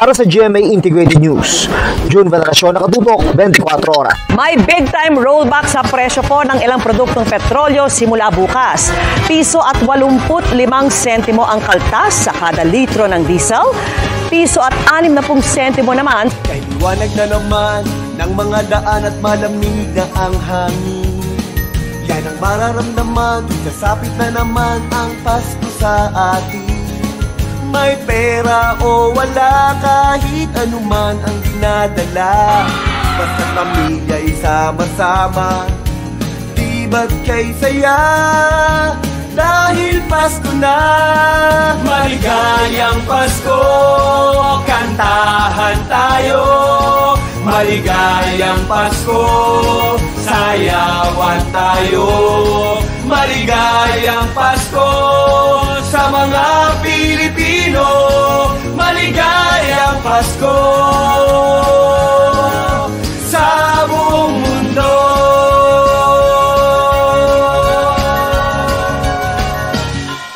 Para sa GMA Integrated News, June Veneracion, nakatutok 24 oras. May big time rollback sa presyo po ng ilang produktong petrolyo simula bukas. Piso at 85 sentimo ang kaltas sa kada litro ng diesel. Piso at 60 sentimo naman. Kay liwanag na naman ng mga daan at malamig na ang hangin. Yan ang mararamdaman, sasapit na naman ang Pasko sa atin. May pera o wala, kahit anuman ang dinadala. Basta pamilya isama-sama, di ba't kay saya? Dahil Pasko na, maligayang Pasko, kantahan tayo. Maligayang Pasko, sayawan tayo. Maligayang Pasko sa mga Pilipino. Maligayang Pasko sa buong mundo.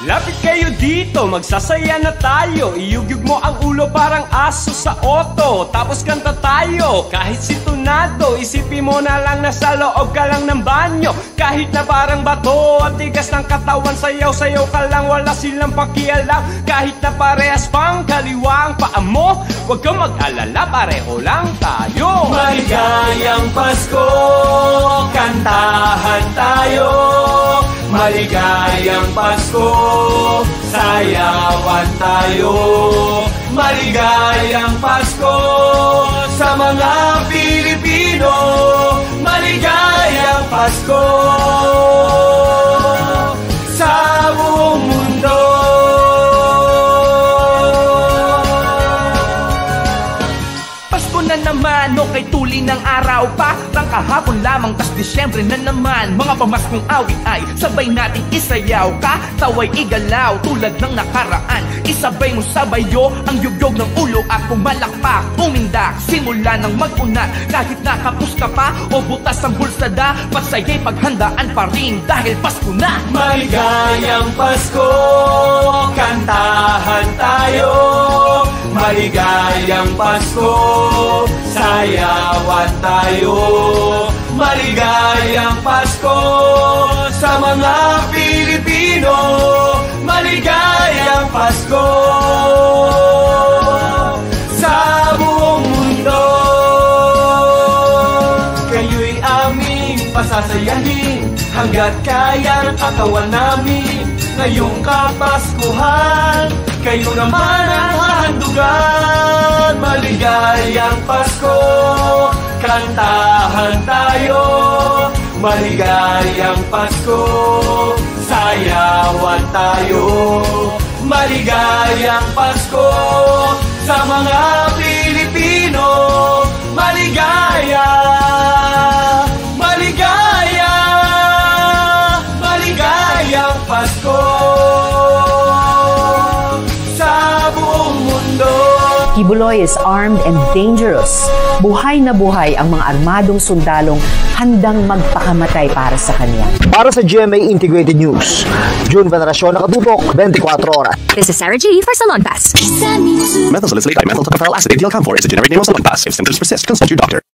Lapit kayo dito, magsasaya na tayo. Iyugyug mo ang ulo parang aso sa oto. Tapos kanta tayo, kahit sintonado. Isipin mo na lang na sa loob ka lang ng banyo. Kahit na parang bato at tigas ng katawan, sayaw-sayaw ka lang, wala silang pakialam. Kahit na parehas pang kaliwa ang paa mo, huwag kang mag-alala, pareho lang tayo. Maligayang Pasko, kantahan tayo. Maligayang Pasko, sayawan tayo. Maligayang Pasko sa mga Pilipino. Maligayang Pasko sa buong mundo. Pasko na naman, no kay tuli ng araw pa. Tang kahapon lamang, tas Disyembre na naman. Mga pamaskong awit ay sabay nating isayaw. Kataway igalaw tulad ng nakaraan. Isabay mo sabayo ang yugyog ng ulo at pumalakpak, umindak, simula ng mag-unat. Kahit nakapus ka pa o butas ang bulsada, pagsaya'y paghandaan pa rin dahil Pasko na. Maligayang Pasko, kantahan tayo. Maligayang Pasko, sayawan tayo. Maligayang Pasko sa mga Pilipino. Maligayang Pasko sa buong mundo. Kayo'y aming pasasayahin hanggat kaya ng katawan namin. Ngayong Kapaskuhan, kayo naman ang hahandugan. Maligayang Pasko, kantahan tayo. Maligayang Pasko, sayawan tayo. Maligayang Pasko sa mga Pilipino. Maligaya, maligaya, maligayang Pasko sa buong mundo. Kibuloy is armed and dangerous. Buhay na buhay ang mga armadong sundalong handang magpakamatay para sa kanya. Para sa GMA Integrated News, June Veneracion, nakatutok 24 oras. This is Sarah G. for Salon Pass. Methyl salicylate dimethyl tocopherol acid, ATL Camphor is a generic name of Salon Pass. If symptoms persist, consult your doctor.